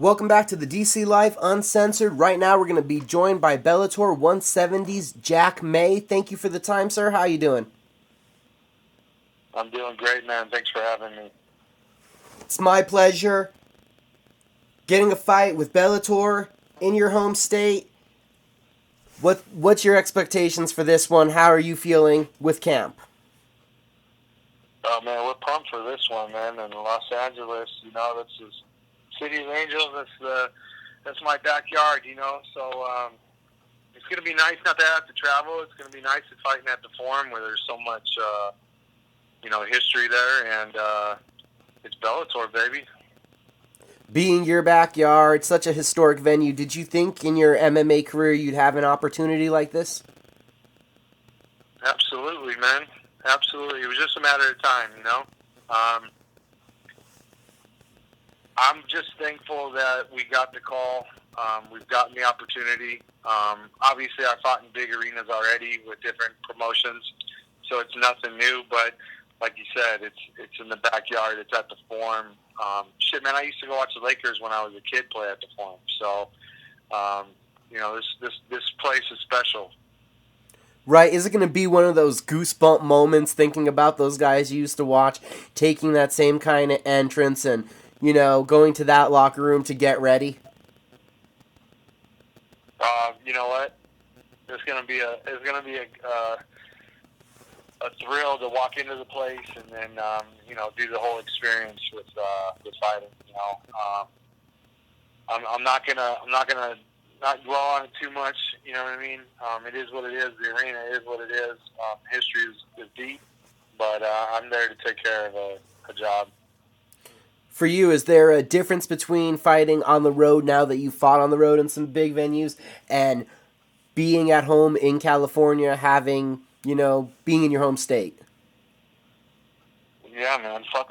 Welcome back to the DC Life Uncensored. Right now we're going to be joined by Bellator 170's Jack May. Thank you for the time, sir. How are you doing? I'm doing great, man. Thanks for having me. It's my pleasure. Getting a fight with Bellator in your home state. What's your expectations for this one? How are you feeling with camp? Oh, man, we're pumped for this one, man. In Los Angeles, that's the City of Angels. That's my backyard, So it's going to be nice not to have to travel. It's going to be nice to fighting at the Forum where there's so much, history there. And it's Bellator, baby. Being your backyard, such a historic venue, did you think in your MMA career you'd have an opportunity like this? Absolutely, man. Absolutely. It was just a matter of time, I'm just thankful that we got the call. We've gotten the opportunity. Obviously, I fought in big arenas already with different promotions, so it's nothing new. But like you said, it's in the backyard. It's at the Forum. Shit, man, I used to go watch the Lakers when I was a kid play at the Forum. So, this place is special. Right, is it going to be one of those goosebump moments thinking about those guys you used to watch, taking that same kind of entrance and, going to that locker room to get ready? You know what? It's going to be a thrill to walk into the place and then do the whole experience with fighting. I'm not gonna not dwell on it too much. You know what I mean? It is what it is. The arena is what it is. History is deep, but I'm there to take care of a job. For you, is there a difference between fighting on the road now that you fought on the road in some big venues and being at home in California, having, being in your home state? Yeah, man. Fuck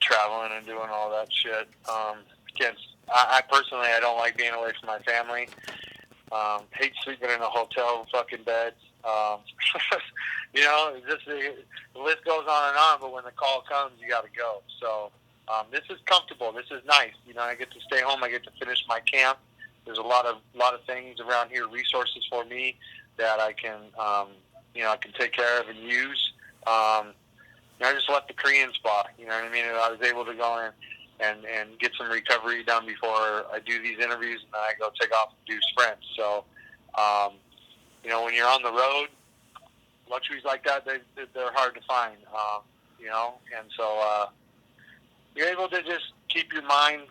traveling and doing all that shit. I personally, I don't like being away from my family. Hate sleeping in a hotel fucking bed. The list goes on and on, but when the call comes, you got to go. So this is comfortable. This is nice. I get to stay home. I get to finish my camp. There's a lot of things around here, resources for me that I can, I can take care of and use. I just left the Korean spot. You know what I mean? I was able to go in and get some recovery done before I do these interviews, and then I go take off and do sprints. So, when you're on the road, luxuries like that, they're hard to find, and so you're able to just keep your mind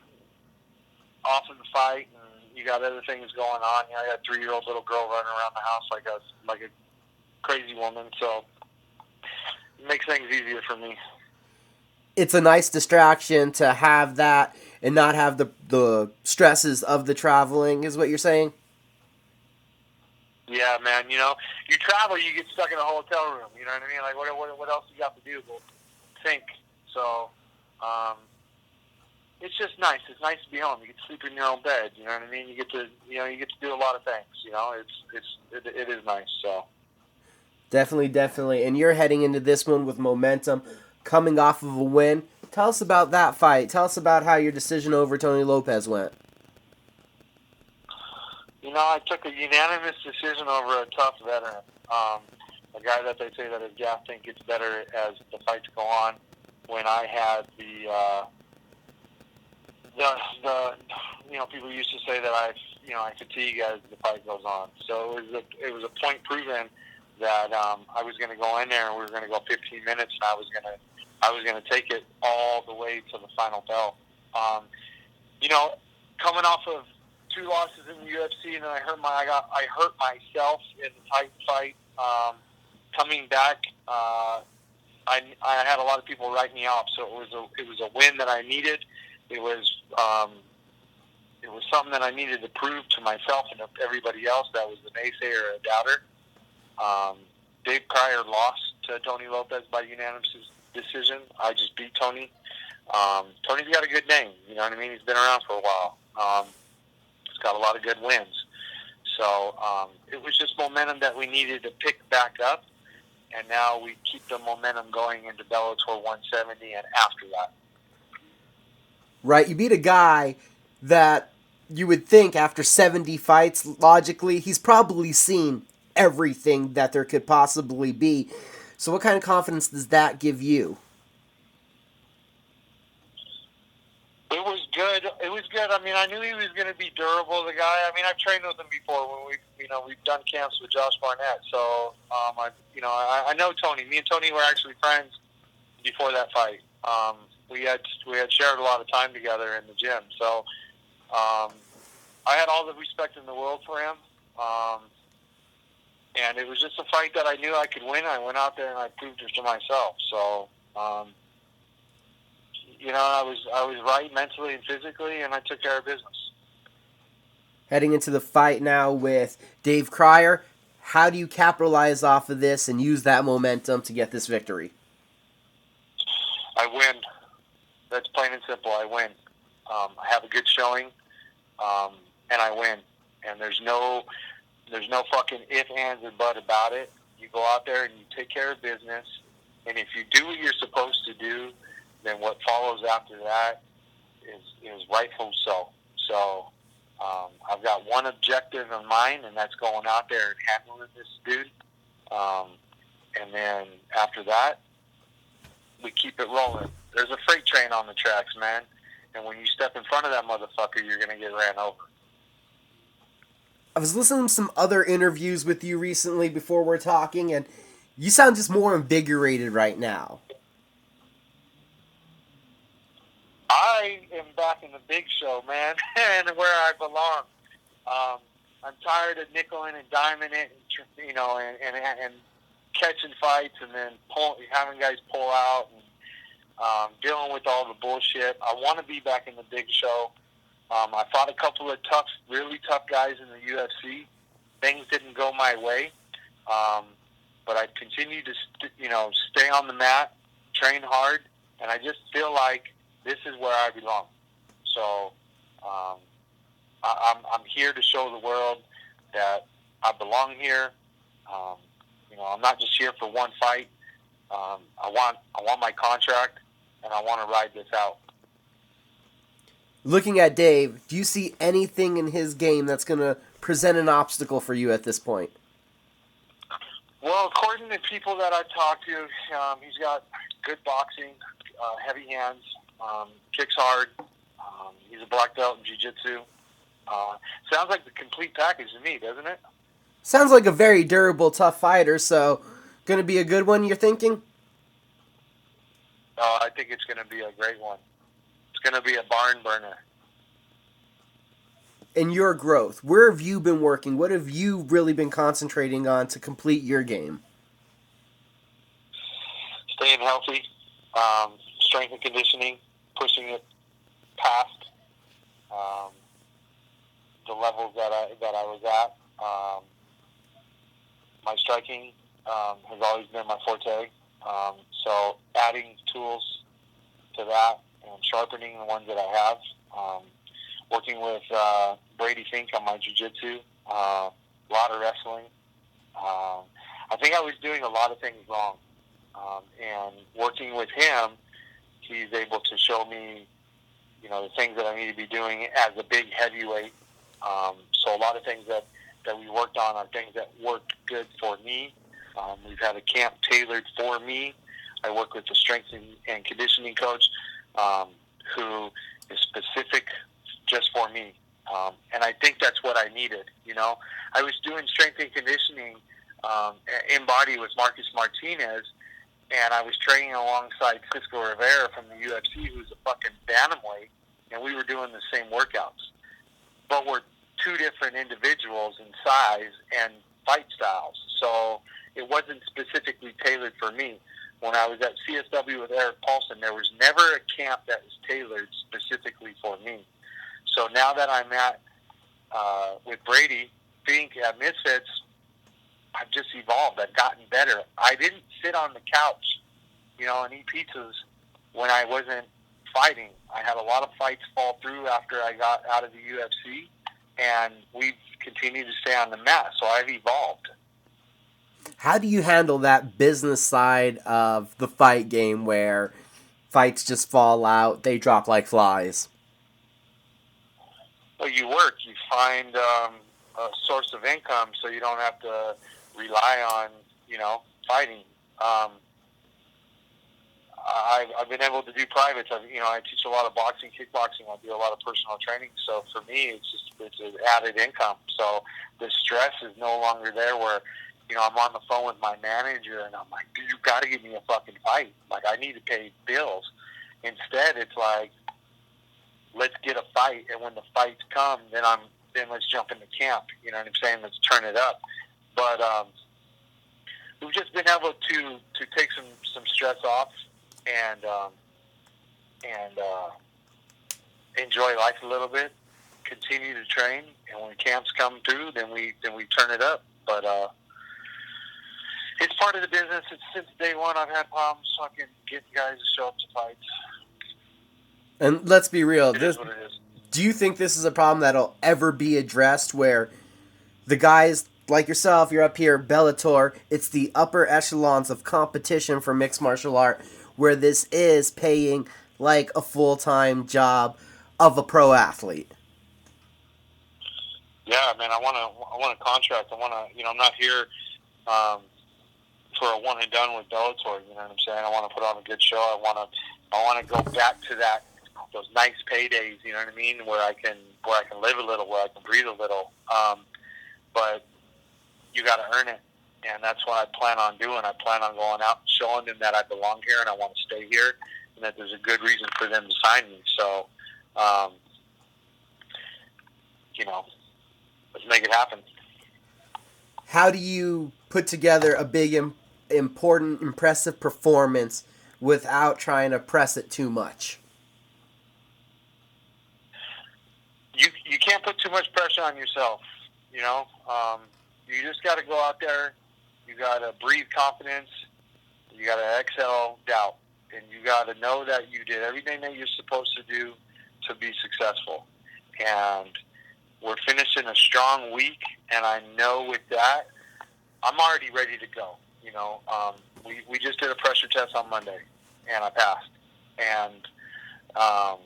off of the fight, and you got other things going on. I got a 3-year-old little girl running around the house like a crazy woman, so it makes things easier for me. It's a nice distraction to have that and not have the stresses of the traveling, is what you're saying? Yeah, man. You travel, you get stuck in a hotel room. You know what I mean? Like, what else you got to do but think? So, it's just nice. It's nice to be home. You get to sleep in your own bed. You know what I mean? You get to do a lot of things. It is nice. So. Definitely. And you're heading into this one with momentum, coming off of a win. Tell us about that fight. Tell us about how your decision over Tony Lopez went. I took a unanimous decision over a tough veteran. A guy that they say that his gas tank gets better as the fights go on. When I had the people used to say that I fatigue as the fight goes on. So it was a point proven that I was going to go in there and we were going to go 15 minutes, and I was going to take it all the way to the final bell. Coming off of 2 losses in the UFC, and then I hurt myself in the Titan fight. Coming back, I had a lot of people write me off, so it was a win that I needed. It was something that I needed to prove to myself and everybody else that was a naysayer or a doubter. Dave Cryer lost to Tony Lopez by unanimous decision. I just beat Tony. Tony's got a good name. You know what I mean? He's been around for a while. He's got a lot of good wins. So it was just momentum that we needed to pick back up, and now we keep the momentum going into Bellator 170 and after that. Right, you beat a guy that you would think after 70 fights, logically, he's probably seen everything that there could possibly be. So, what kind of confidence does that give you? It was good. It was good. I mean, I knew he was going to be durable. The guy. I mean, I've trained with him before when we've done camps with Josh Barnett. So, I know Tony. Me and Tony were actually friends before that fight. We had shared a lot of time together in the gym. So, I had all the respect in the world for him. And it was just a fight that I knew I could win. I went out there and I proved it to myself. So, I was right mentally and physically, and I took care of business. Heading into the fight now with Dave Cryer, how do you capitalize off of this and use that momentum to get this victory? I win. That's plain and simple. I win. I have a good showing, and I win. And there's no fucking if, ands, and but about it. You go out there and you take care of business, and if you do what you're supposed to do, then what follows after that is rightful so. So I've got one objective in mind, and that's going out there and handling this dude. And then after that, we keep it rolling. There's a freight train on the tracks, man. And when you step in front of that motherfucker, you're going to get ran over. I was listening to some other interviews with you recently before we're talking, and you sound just more invigorated right now. I am back in the big show, man, and where I belong. I'm tired of nickeling and diming it, and catching fights, and then having guys pull out, and dealing with all the bullshit. I want to be back in the big show. I fought a couple of really tough guys in the UFC. Things didn't go my way, but I continue to stay on the mat, train hard, and I just feel like this is where I belong. So I'm here to show the world that I belong here. I'm not just here for one fight. I want my contract, and I want to ride this out. Looking at Dave, do you see anything in his game that's going to present an obstacle for you at this point? Well, according to people that I've talked to, he's got good boxing, heavy hands, kicks hard. He's a black belt in jiu-jitsu. Sounds like the complete package to me, doesn't it? Sounds like a very durable, tough fighter, so going to be a good one, you're thinking? I think it's going to be a great one. It's going to be a barn burner. In your growth, where have you been working? What have you really been concentrating on to complete your game? Staying healthy, strength and conditioning, pushing it past the levels that I was at. My striking has always been my forte. So adding tools to that and sharpening the ones that I have. Working with Brady Fink on my jiu-jitsu. A lot of wrestling. I think I was doing a lot of things wrong. And working with him, he's able to show me, the things that I need to be doing as a big heavyweight. So a lot of things that we worked on are things that worked good for me. We've had a camp tailored for me. I work with the strength and conditioning coach who is specific just for me. And I think that's what I needed. I was doing strength and conditioning in body with Marcus Martinez, and I was training alongside Cisco Rivera from the UFC, who's a fucking bantamweight, and we were doing the same workouts. But we're two different individuals in size and fight styles. So it wasn't specifically tailored for me. When I was at CSW with Eric Paulson, there was never a camp that was tailored specifically for me. So now that I'm at with Brady Fink at Misfits, I've just evolved. I've gotten better. I didn't sit on the couch, and eat pizzas when I wasn't fighting. I had a lot of fights fall through after I got out of the UFC, and we've continued to stay on the mat. So I've evolved. How do you handle that business side of the fight game where fights just fall out, they drop like flies? Well, you work, you find a source of income, so you don't have to rely on fighting. I've been able to do privates. I teach a lot of boxing, kickboxing. I do a lot of personal training. So for me, it's an added income. So the stress is no longer there. Where I'm on the phone with my manager and I'm like, dude, you got to give me a fucking fight. Like I need to pay bills. Instead, it's like, let's get a fight, and when the fights come, then let's jump into camp. You know what I'm saying? Let's turn it up. But we've just been able to take some stress off and enjoy life a little bit, continue to train, and when camps come through, then we turn it up. But it's part of the business. It's since day one I've had problems fucking getting guys to show up to fights. And let's be real, It is what it is. do you think this is a problem that'll ever be addressed where the guys like yourself, you're up here, Bellator, it's the upper echelons of competition for mixed martial art where this is paying like a full-time job of a pro athlete? Yeah, man, I want a contract. I'm not here for a one and done with Bellator. You know what I'm saying? I want to put on a good show. I want to go back to those nice paydays. You know what I mean? Where I can live a little, where I can breathe a little. But you got to earn it, and that's what I plan on doing. I plan on going out and showing them that I belong here and I want to stay here, and that there's a good reason for them to sign me. So, let's make it happen. How do you put together a big, important, impressive performance without trying to press it too much? You can't put too much pressure on yourself. You just got to go out there. You got to breathe confidence. You got to exhale doubt, and you got to know that you did everything that you're supposed to do to be successful. And we're finishing a strong week, and I know with that, I'm already ready to go. We just did a pressure test on Monday, and I passed. And I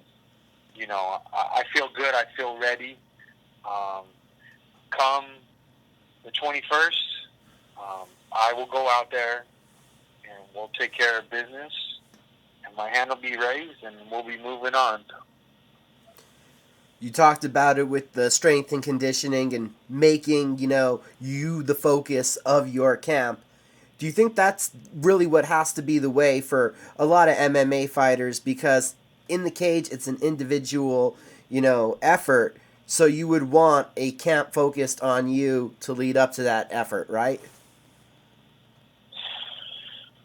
feel good. I feel ready. Come the 21st, I will go out there, and we'll take care of business, and my hand will be raised, and we'll be moving on. You talked about it with the strength and conditioning and making, you the focus of your camp. Do you think that's really what has to be the way for a lot of MMA fighters? Because in the cage, it's an individual, effort. So you would want a camp focused on you to lead up to that effort, right?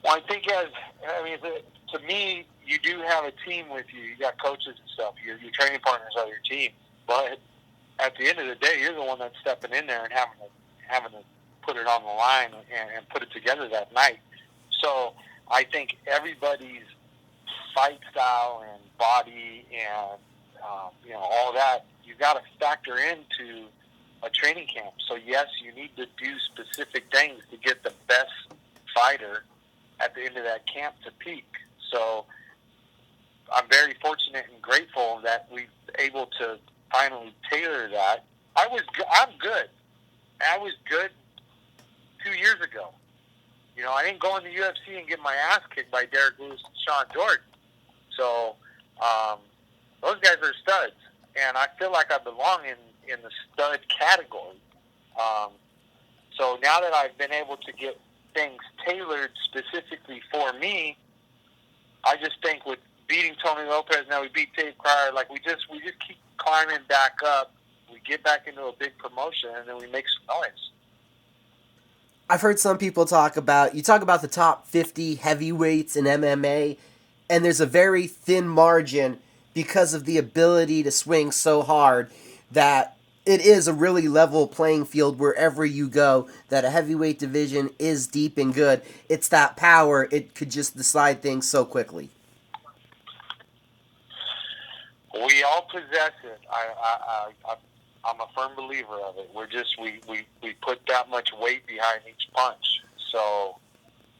Well, I think to me, you do have a team with you. You got coaches and stuff. Your training partners are your team. But at the end of the day, you're the one that's stepping in there and having to put it on the line and put it together that night. So I think everybody's fight style and body and all that, you got to factor into a training camp. So yes, you need to do specific things to get the best fighter at the end of that camp to peak. So I'm very fortunate and grateful that we're able to finally tailor that. I'm good. I was good 2 years ago. I didn't go in the UFC and get my ass kicked by Derek Lewis and Sean Jordan. So those guys are studs, and I feel like I belong in the stud category. So now that I've been able to get things tailored specifically for me, I just think with beating Tony Lopez, now we beat Dave Cryer, like we just keep climbing back up. We get back into a big promotion, and then we make some noise. I've heard some people talk about the top 50 heavyweights in MMA, and there's a very thin margin because of the ability to swing so hard that it is a really level playing field wherever you go, that a heavyweight division is deep and good. It's that power, it could just decide things so quickly. We all possess it. I'm a firm believer of it. We put that much weight behind each punch. So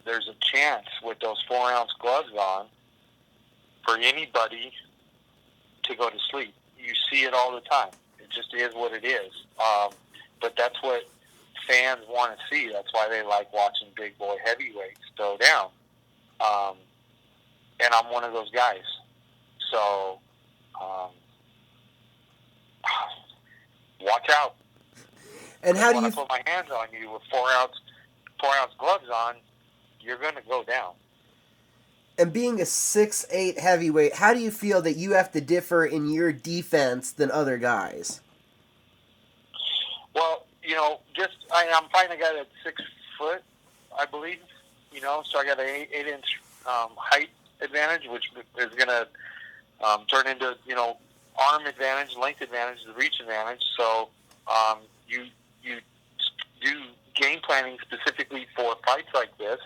there's a chance with those 4-ounce gloves on for anybody to go to sleep. You see it all the time. just is what it is. But that's what fans want to see. That's why they like watching big boy heavyweights throw down. And I'm one of those guys. So, watch out. And how do when you I put my hands on you with 4-ounce gloves on, you're going to go down. And being a 6'8" heavyweight, how do you feel that you have to differ in your defense than other guys? Well, I'm fighting a guy that's 6 foot, I believe. So I got an 8-inch height advantage, which is going to turn into arm advantage, length advantage, the reach advantage. So you do game planning specifically for fights like this.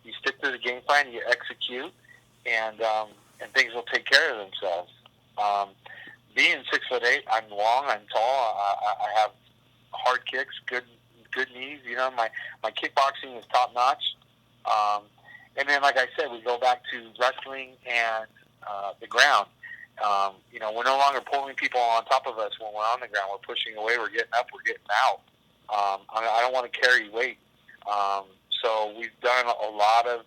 You stick to the game plan, you execute, and things will take care of themselves. Being 6'8", I'm long, I'm tall, I have hard kicks, good knees. My kickboxing is top notch. And then, like I said, we go back to wrestling and the ground. We're no longer pulling people on top of us when we're on the ground. We're pushing away. We're getting up. We're getting out. I don't want to carry weight. So we've done a lot of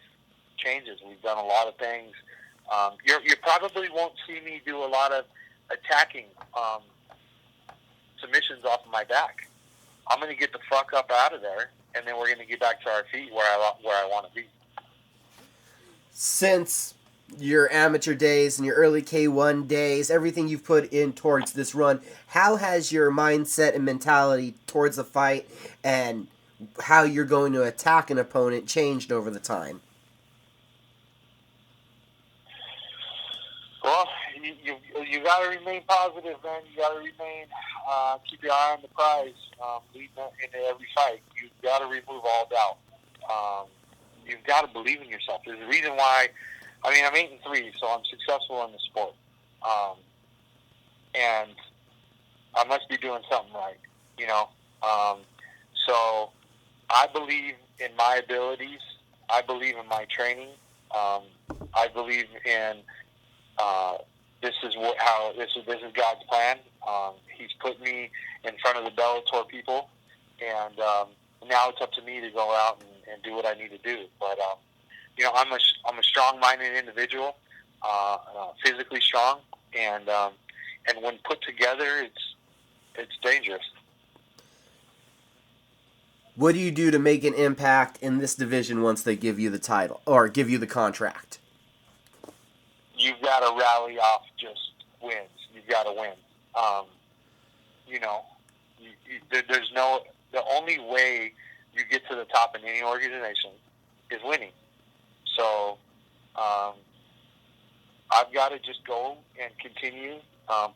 changes. We've done a lot of things. You probably won't see me do a lot of attacking submissions off of my back. I'm going to get the fuck up out of there, and then we're going to get back to our feet where I want to be. Since your amateur days and your early K1 days, everything you've put in towards this run, how has your mindset and mentality towards the fight and how you're going to attack an opponent changed over the time? Well, you got to remain positive, man. You got to remain, keep your eye on the prize leading into every fight. You've got to remove all doubt. You've got to believe in yourself. There's a reason why. I'm 8-3, so I'm successful in the sport, and I must be doing something right, So I believe in my abilities. I believe in my training. I believe in this is God's plan. He's put me in front of the Bellator people, and now it's up to me to go out and do what I need to do. But I'm a strong-minded individual, physically strong, and when put together, it's dangerous. What do you do to make an impact in this division once they give you the title or give you the contract? You've got to rally off just wins. You've got to win. The only way you get to the top in any organization is winning. So I've got to just go and continue,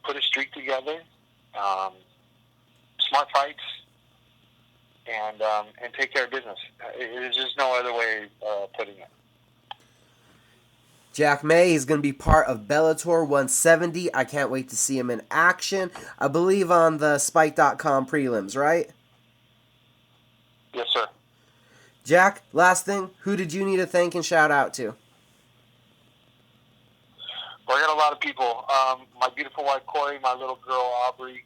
put a streak together, smart fights, and take care of business. There's just no other way of putting it. Jack May is going to be part of Bellator 170. I can't wait to see him in action. I believe on the Spike.com prelims, right? Yes, sir. Jack, last thing, who did you need to thank and shout out to? Well, I got a lot of people. My beautiful wife, Corey, my little girl, Aubrey.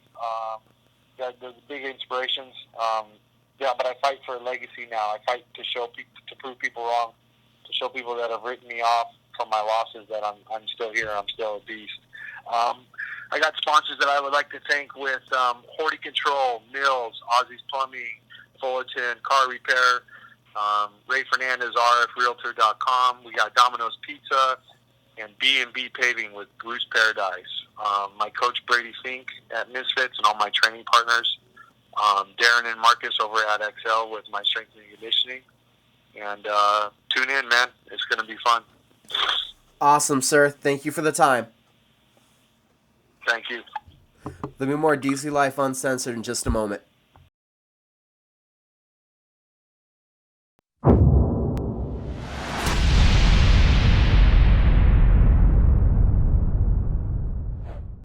They're big inspirations. But I fight for a legacy now. I fight to prove people wrong, to show people that have written me off from my losses that I'm still here. I'm still a beast. I got sponsors that I would like to thank with Horty Control, Mills, Ozzy's Plumbing, Fullerton, Car Repair, Ray Fernandez, RFRealtor.com. We got Domino's Pizza and B&B Paving with Bruce Paradise. My coach Brady Fink at Misfits and all my training partners. Darren and Marcus over at XL with my strength and conditioning. And tune in, man. It's going to be fun. Awesome, sir. Thank you for the time. Thank you. There'll be more DC Life Uncensored in just a moment.